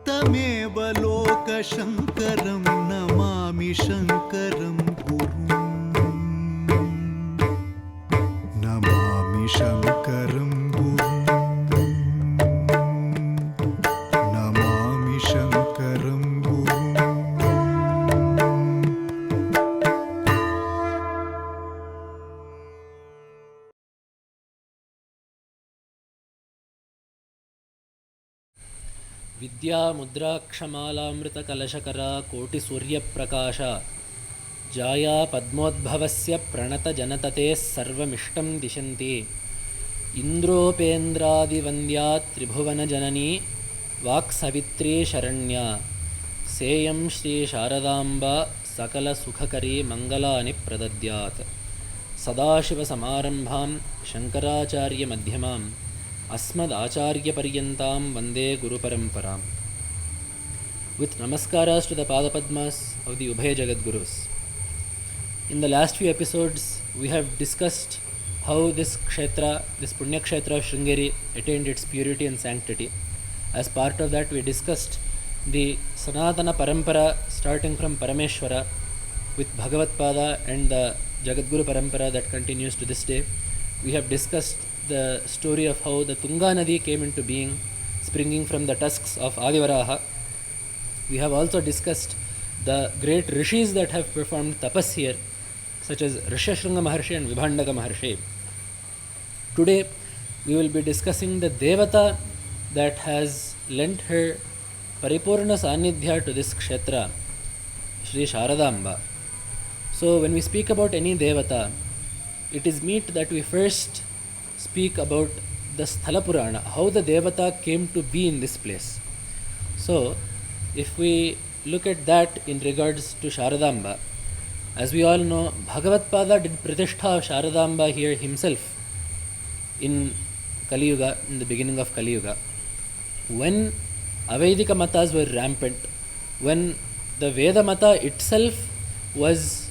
तमेव लोकशङ्करं नमामि शङ्करं गुरुं नमामि शङ्करं गुरुं नमामि शङ्करं गुरुं. विद्या मुद्राक्षमालामृतकलशकरा कोटिसूर्यप्रकाश जाया पद्मोद्भवस्य प्रणतजनततेः सर्वमिष्टं दिशन्ति इन्द्रोपेन्द्रादिवन्द्या त्रिभुवनजननी वाक्सवित्री शरण्या सेयं श्री शारदाम्बा सकलसुखकरी मङ्गलानि प्रदद्यात्. सदाशिवसमारम्भां शङ्कराचार्यमध्यमाम् अस्मदाचार्यपर्यन्तां वन्दे गुरुपरम्पराम्. With namaskaras to the Padapadmas of the Ubhaya Jagadgurus. In the last few episodes, we have discussed how this kshetra, this Punya kshetra of Sringeri attained its purity and sanctity. As part of that, we discussed the Sanatana Parampara starting from Parameshwara with Bhagavat Pada and the Jagadguru Parampara that continues to this day. We have discussed the story of how the Tunga Nadi came into being, springing from the tusks of Adivaraha. We have also discussed the great rishis that have performed tapas here, such as Rishyasringa Maharshi and Vibhandaka Maharshi. Today, we will be discussing the Devata that has lent her Paripurna Sanidhya to this kshetra, Shri Sharadamba. So, when we speak about any Devata, it is meet that we first speak about the Sthala Purana, how the Devata came to be in this place. So, if we look at that in regards to Sharadamba, as we all know, Bhagavat Pada did Pratishtha of Sharadamba here himself in Kali Yuga, in the beginning of Kali Yuga. When Avaidika Matas were rampant, when the Veda Mata itself was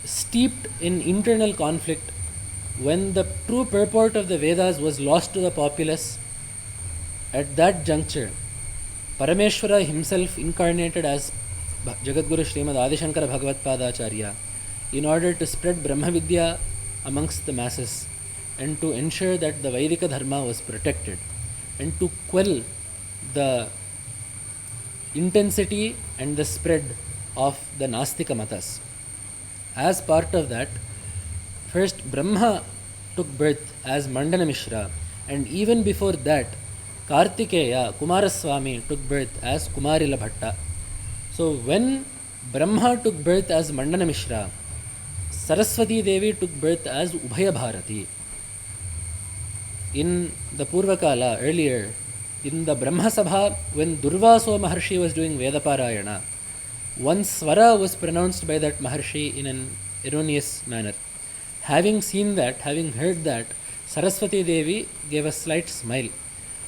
steeped in internal conflict, when the true purport of the Vedas was lost to the populace, at that juncture, Parameshwara himself incarnated as Jagadguru Srimad Adishankara Bhagavat Padacharya in order to spread Brahma Vidya amongst the masses and to ensure that the Vaidika Dharma was protected and to quell the intensity and the spread of the Nastika Matas. As part of that, first Brahma took birth as Mandana Mishra, and even before that, Kartikeya, Kumaraswamy, took birth as Kumarila Bhatta. So when Brahma took birth as Mandana Mishra, Saraswati Devi took birth as Ubhaya Bharati. In the Purvakala, earlier, in the Brahma Sabha, when Durvaso Maharshi was doing Vedaparayana, one swara was pronounced by that Maharshi in an erroneous manner. Having seen that, having heard that, Saraswati Devi gave a slight smile.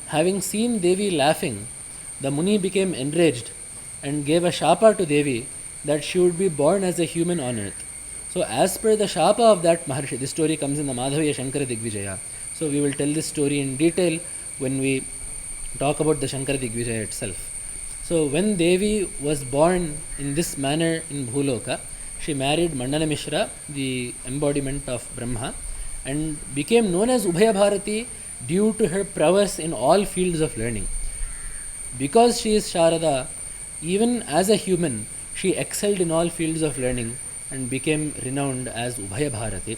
Having seen Devi laughing, the Muni became enraged and gave a shapa to Devi that she would be born as a human on earth. So as per the shapa of that Maharshi, this story comes in the Madhavya Shankara Digvijaya. So we will tell this story in detail when we talk about the Shankara Digvijaya itself. So when Devi was born in this manner in Bhuloka, she married Mandana Mishra, the embodiment of Brahma, and became known as Ubhaya Bharati due to her prowess in all fields of learning. Because she is Sharada, even as a human, she excelled in all fields of learning and became renowned as Ubhaya Bharati.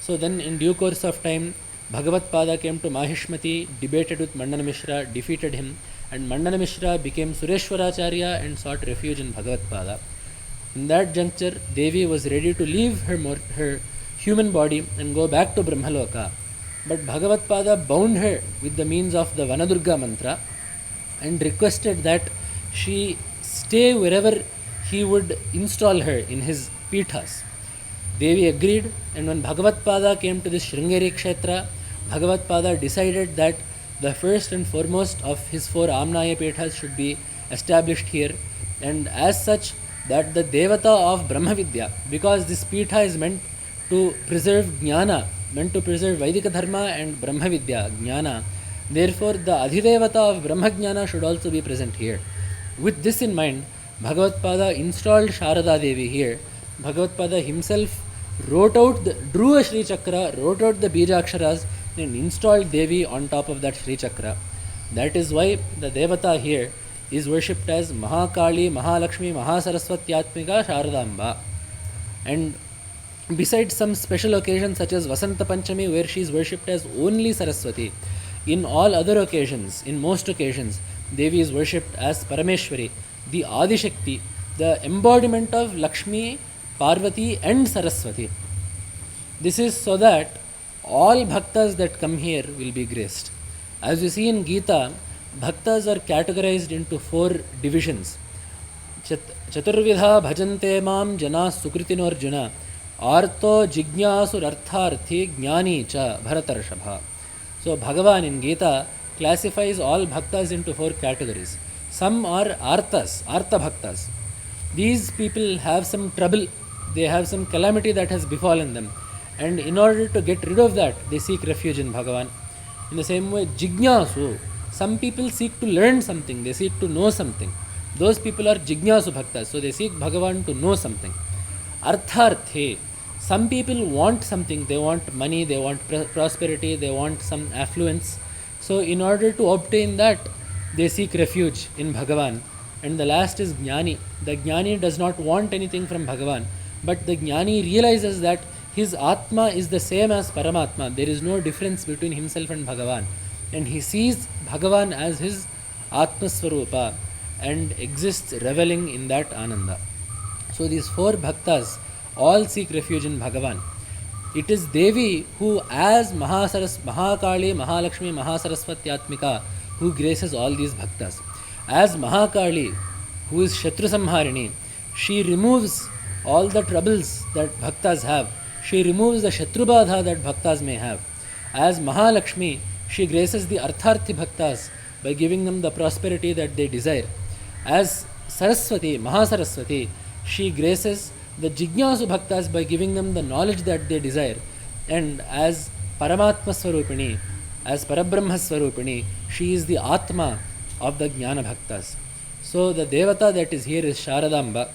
So then in due course of time, Bhagavat Pada came to Mahishmati, debated with Mandana Mishra, defeated him, and Mandana Mishra became Sureshwaracharya and sought refuge in Bhagavat Pada. In that juncture, Devi was ready to leave her human body and go back to Brahmaloka. But Bhagavat Pada bound her with the means of the Vanadurga mantra and requested that she stay wherever he would install her in his pithas. Devi agreed, and when Bhagavat Pada came to this Sringeri Kshetra, Bhagavat Pada decided that the first and foremost of his 4 Amnaya pithas should be established here, and as such, that the Devata of Brahma Vidya, because this pitha is meant to preserve Jnana, meant to preserve Vaidika Dharma and Brahma Vidya, Jnana, Therefore, the Adhidevata of Brahmajnana should also be present here. With this in mind, Bhagavatpada installed Sharada Devi here. Bhagavatpada himself drew a Shri Chakra, wrote out the Bijaksharas, and installed Devi on top of that Shri Chakra. That is why the Devata here is worshipped as Mahakali, Mahalakshmi, Mahasaraswatyatmika, Sharadamba. And besides some special occasions such as Vasanta Panchami, where she is worshipped as only Saraswati, in all other occasions, in most occasions, Devi is worshipped as Parameshwari, the Adishakti, the embodiment of Lakshmi, Parvati and Saraswati. This is so that all bhaktas that come here will be graced. As you see in Gita, bhaktas are categorized into 4 divisions. Chaturvidha bhajante mam jana sukritinor arjuna arto jignasur artharthi jnani cha bharatarshabha. So Bhagavan in Gita classifies all bhaktas into 4 categories. Some are arthas, artha bhaktas. These people have some trouble, they have some calamity that has befallen them, and in order to get rid of that, they seek refuge in Bhagavan. In the same way, jignasu, some people seek to learn something, they seek to know something. Those people are jignasu bhaktas, so they seek Bhagavan to know something. Artharthe, some people want something, they want money, they want prosperity, they want some affluence. So in order to obtain that, they seek refuge in Bhagavan. And the last is Jnani. The Jnani does not want anything from Bhagavan, but the Jnani realizes that his Atma is the same as Paramatma. There is no difference between himself and Bhagavan. And he sees Bhagavan as his Atma Swarupa and exists reveling in that Ananda. So these 4 bhaktas all seek refuge in Bhagavan. It is Devi who, as Mahakali, Mahalakshmi, Mahasaraswatyatmika, who graces all these bhaktas. As Mahakali, who is Shatru Samharini, she removes all the troubles that bhaktas have. She removes the Shatrubadha that bhaktas may have. As Mahalakshmi, she graces the Artharthi bhaktas by giving them the prosperity that they desire. As Saraswati, Mahasaraswati, she graces the Jignasu bhaktas by giving them the knowledge that they desire. And as Paramatma Swarupini, as Parabrahma Swarupini, she is the Atma of the Jnana bhaktas. So the Devata that is here is Sharadamba,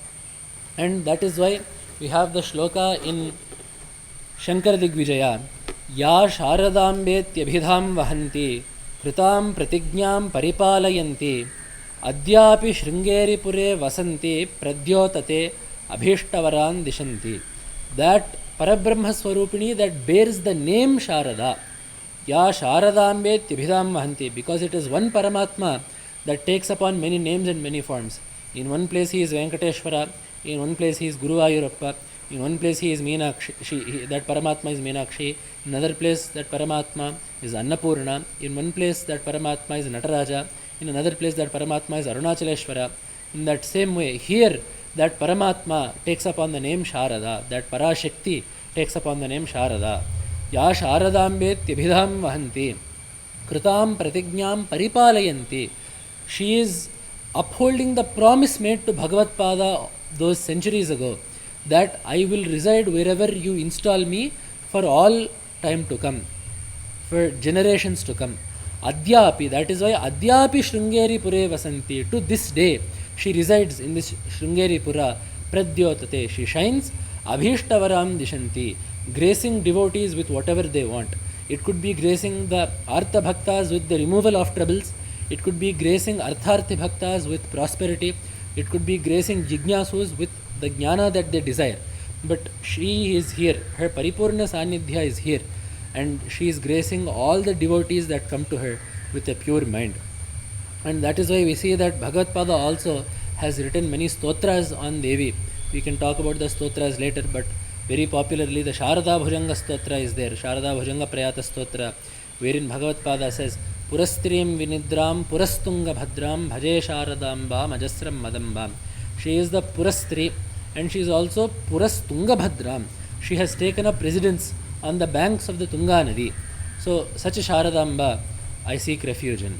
and that is why we have the shloka in Shankara Digvijaya, Ya Sharadambetyabhidham vahanti kritam pratignyam paripalayanti adyapi Sringeri pure vasanti pradyotate abhishtavaran dishanti. That Parabrahma Swarupini that bears the name Sharada, Ya Sharadambetyabhidham vahanti, because it is one Paramatma that takes upon many names and many forms. In one place he is Venkateshwara, in one place he is Guruvayurappa, in one place he is Meenakshi, that Paramatma is Meenakshi, in another place that Paramatma is Annapurna, in one place that Paramatma is Nataraja, in another place that Paramatma is Arunachaleshwara. In that same way, here that Paramatma takes upon the name Sharada, that Parashakti takes upon the name Sharada. Ya Sharadambetyabhidham vahanti kritam pratignyam paripalayanti. She is upholding the promise made to Bhagavatpada those centuries ago, that I will reside wherever you install me for all time to come, for generations to come. Adyapi, that is why Adyapi Sringeri pure vasanti, to this day she resides in this Sringeri pura. Pradyotate, she shines. Abhishtavaram dishanti, gracing devotees with whatever they want. It could be gracing the Artha Bhaktas with the removal of troubles. It could be gracing Artharthi Bhaktas with prosperity. It could be gracing Jignasus with the Jnana that they desire. But she is here. Her Paripurna Sanidhya is here. And she is gracing all the devotees that come to her with a pure mind. And that is why we see that Bhagavatpada also has written many stotras on Devi. We can talk about the stotras later, but very popularly the Sharada Bhujanga stotra is there. Sharada Bhujanga Prayata stotra, wherein Bhagavatpada says, Purastrim vinidram purastunga bhadram bhaje Sharadamba majasram madambam. She is the Purastri and she is also Purastunga bhadram. She has taken up residence on the banks of the Tunga Nadi. So such a Sharadamba I seek refuge in.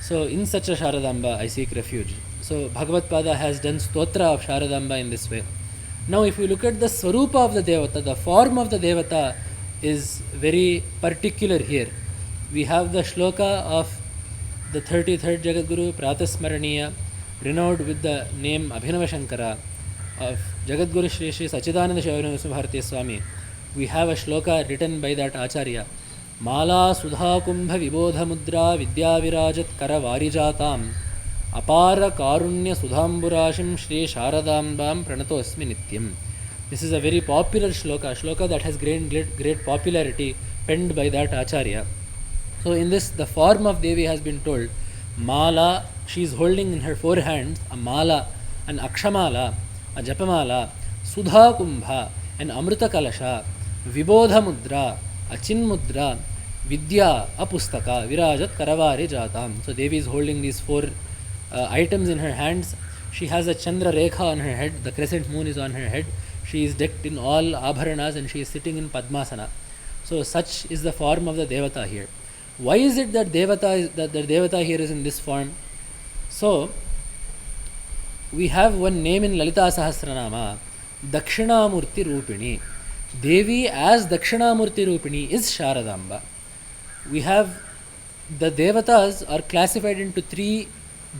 So in such a Sharadamba I seek refuge. So Bhagavatpada has done stotra of Sharadamba in this way. Now if we look at the Swarupa of the Devata, the form of the Devata is very particular here. we have the shloka of the 33rd Jagadguru Pratasmaraniya, renowned with the name Abhinava Shankara, of Jagadguru Shri Shri Sachidananda Shivananda Bharati Swami. We have a shloka written by that Acharya. Mala Sudha Kumbha Vibodha Mudra Vidya Virajat Kara Varijatam Apara Karunya Sudhamburashim Shri Sharadambam Pranatosmi Nityam. This is a very popular shloka that has great popularity, penned by that Acharya. So in this, the form of Devi has been told. Mala, she is holding in her four hands a mala, an akshamala, a japamala, Sudha Kumbha, an Amrita Kalasha, Vibodha Mudra, a Chin Mudra, Vidya, a Pustaka, Virajat Karavari Jatam. So Devi is holding these four items in her hands. She has a Chandra Rekha on her head, the crescent moon is on her head. She is decked in all abharanas and she is sitting in Padmasana. So such is the form of the Devata here. Why is it that the Devata here is in this form? So, we have one name in Lalita Sahasranama, Dakshinamurti Rupini. Devi as Dakshinamurti Rupini is Sharadamba. We have the Devatas are classified into three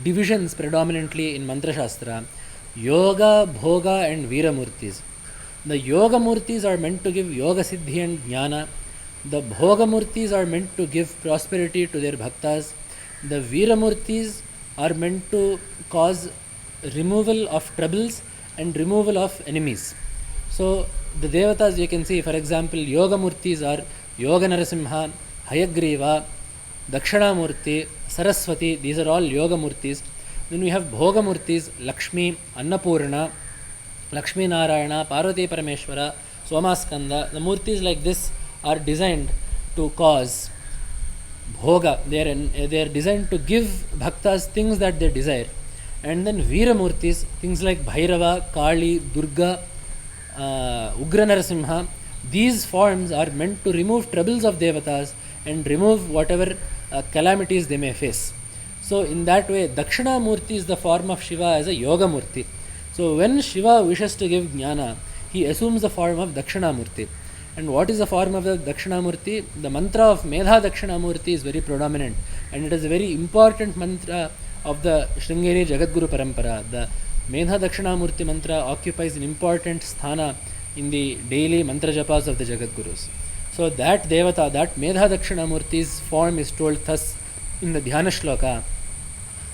divisions predominantly in Mantra Shastra: Yoga, Bhoga and Veeramurtis. The Yoga Murtis are meant to give Yoga Siddhi and Jnana. The Bhoga Murtis are meant to give prosperity to their bhaktas. The Veeramurtis are meant to cause removal of troubles and removal of enemies. So the Devatas you can see, for example, Yoga Murtis are Yoga Narasimha, Hayagriva, Dakshinamurti, Saraswati. These are all Yoga Murtis. Then we have Bhoga Murtis, Lakshmi, Annapurna, Lakshmi Narayana, Parvati Parameshwara, Somaskanda. The Murtis like this are designed to cause bhoga. They are designed to give bhaktas things that they desire. And then Veeramurtis, things like Bhairava, Kali, Durga, Ugra Narasimha. These forms are meant to remove troubles of devatas and remove whatever calamities they may face. So in that way, Dakshinamurti is the form of Shiva as a Yoga Murti. So when Shiva wishes to give Jnana, he assumes the form of Dakshinamurti. And what is the form of the Dakshinamurti? The mantra of Medha Dakshinamurti is very predominant, and it is a very important mantra of the Sringeri Jagadguru Parampara. The Medha Dakshinamurti mantra occupies an important sthana in the daily mantra japas of the Jagadgurus. So that Devata, that Medha Dakshinamurti's form is told thus in the Dhyana Shloka: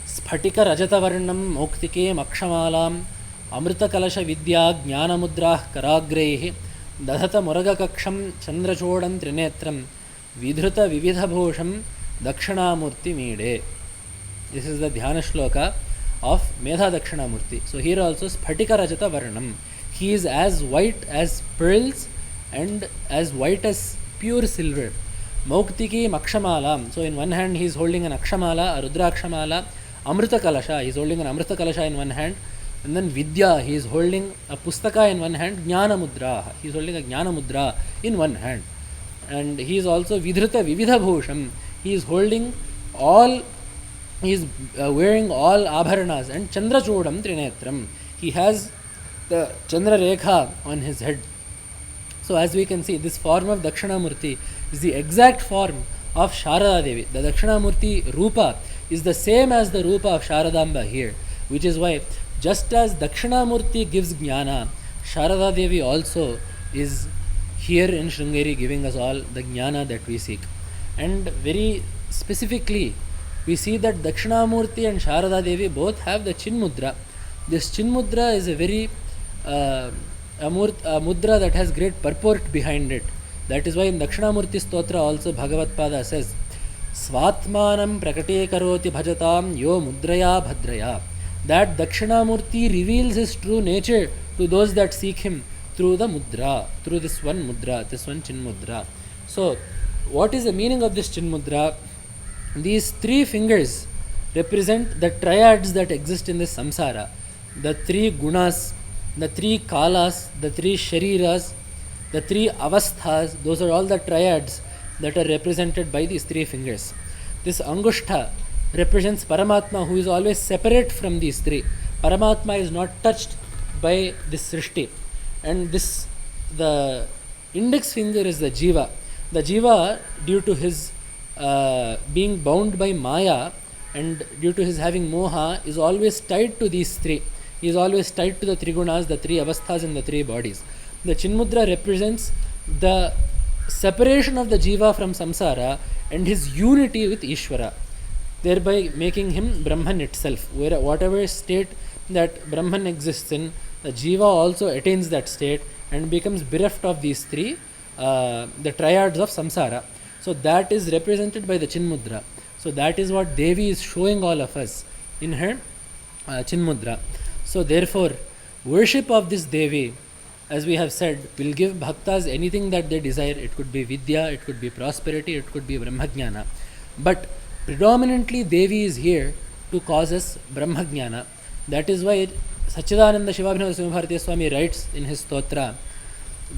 Sphatika Rajata Varnam Moktike Makshamalam Amrita Kalasha Vidya Jnana Mudrah Karagrehi Dadhata Muraga Kaksham Chandrachodam Trinetram Vidhruta Vividha Bhosham Dakshinamurti Mide. This is the Dhyana Shloka of Medha Dakshinamurti. So here also Sphatika Rajata Varnam. He is as white as pearls and as white as pure silver. Mauktiki Makshamala. So in one hand he is holding an Akshamala, a Rudrakshamala. Amrita Kalasha, he is holding an Amrita Kalasha in one hand. And then Vidya, he is holding a Pustaka in one hand. Jnana Mudra, he is holding a Jnana Mudra in one hand. And he is also Vidhrita Vividha Bhusham. He is holding all, he is wearing all Abharanas. And Chandra Chodam Trinetram, he has the Chandra Rekha on his head. So as we can see, this form of Dakshinamurti is the exact form of Sharada Devi. The Dakshinamurti Rupa is the same as the Rupa of Sharadamba here, which is why just as Dakshinamurti gives Jnana, Sharada Devi also is here in Sringeri giving us all the Jnana that we seek. And very specifically, we see that Dakshinamurti and Sharada Devi both have the Chin Mudra. This Chin Mudra is a very a mudra that has great purport behind it. That is why in Dakshinamurti Stotra also Bhagavad Pada says, Svatmanam prakate karoti bhajatam yo mudraya bhadraya. That Dakshinamurti reveals his true nature to those that seek him through the mudra, through this one mudra, this one Chin Mudra. So, what is the meaning of this Chin Mudra? These three fingers represent the triads that exist in this samsara. The three gunas, the three kalas, the three shariras, the three avasthas, those are all the triads that are represented by these three fingers. This Angushta represents Paramatma, who is always separate from these three. Paramatma is not touched by this Srishti. And this, the index finger is the Jiva. The Jiva, due to his being bound by Maya and due to his having moha, is always tied to these three. He is always tied to the three gunas, the three avasthas in the three bodies. The Chinmudra represents the separation of the jiva from samsara and his unity with Ishvara, thereby making him Brahman itself. Whatever state that Brahman exists in, the jiva also attains that state and becomes bereft of these three, the triads of samsara. So that is represented by the Chinmudra. So that is what Devi is showing all of us in her Chinmudra. So therefore, worship of this Devi, as we have said, will give bhaktas anything that they desire. It could be Vidya, it could be prosperity, it could be Brahmajnana. But predominantly Devi is here to cause us Brahmajnana. That is why Sachidananda Shivabhinava Swami Swami writes in his stotra,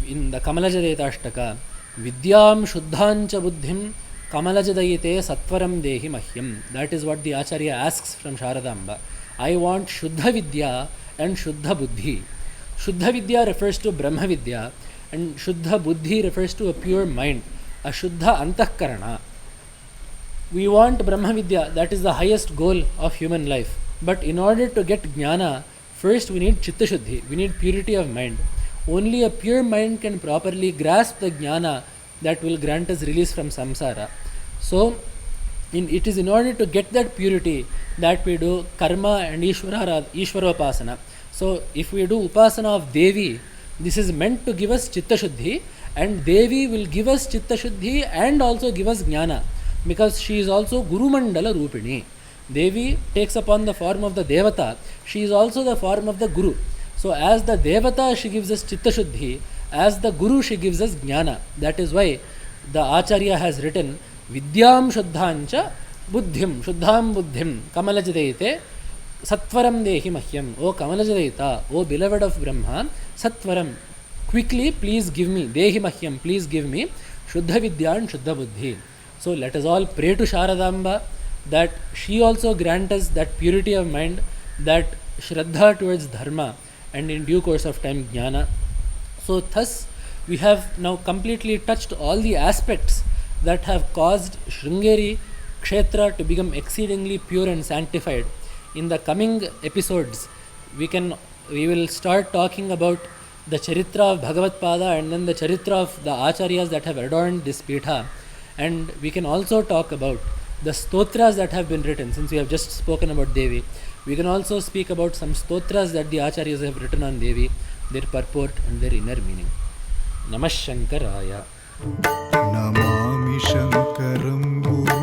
in the Kamalajadaitashtaka, Vidyam Shuddhancha Buddhim Kamalajadayite Sattvaram Dehi Mahyam. That is what the Acharya asks from Sharadamba. I want Shuddha Vidya and Shuddha Buddhi. Shuddha Vidya refers to Brahma Vidya and Shuddha Buddhi refers to a pure mind, a Shuddha Antahkarana. We want Brahma Vidya, that is the highest goal of human life. But in order to get Jnana, first we need Chitta Shuddhi, we need purity of mind. Only a pure mind can properly grasp the Jnana that will grant us release from samsara. So, it is in order to get that purity that we do karma and Ishvaropasana. So, if we do upasana of Devi, this is meant to give us Chitta Shuddhi, and Devi will give us Chitta Shuddhi and also give us Jnana, because she is also Guru Mandala Roopini. Devi takes upon the form of the Devata, she is also the form of the Guru. So as the Devata she gives us Chitta Shuddhi, as the Guru she gives us Jnana. That is why the Acharya has written Vidyam Shuddhancha Buddhim, Shuddham Buddhim, Kamalajadayite Sattvaram Dehi Mahyam. O Kamalajadayita, O beloved of Brahma, Sattvaram, quickly please give me, Dehi Mahyam, please give me Shuddha Vidya and Shuddha Buddhi. So let us all pray to Sharadamba that she also grant us that purity of mind, that Shraddha towards Dharma, and in due course of time Jnana. So thus we have now completely touched all the aspects that have caused Sringeri Kshetra to become exceedingly pure and sanctified. In the coming episodes we will start talking about the Charitra of Bhagavad Pada and then the Charitra of the Acharyas that have adorned this Pitha, and we can also talk about the stotras that have been written. Since we have just spoken about Devi, we can also speak about some stotras that the Acharyas have written on Devi, their purport and their inner meaning. Namah Shankaraya. Namami Shankaram Guru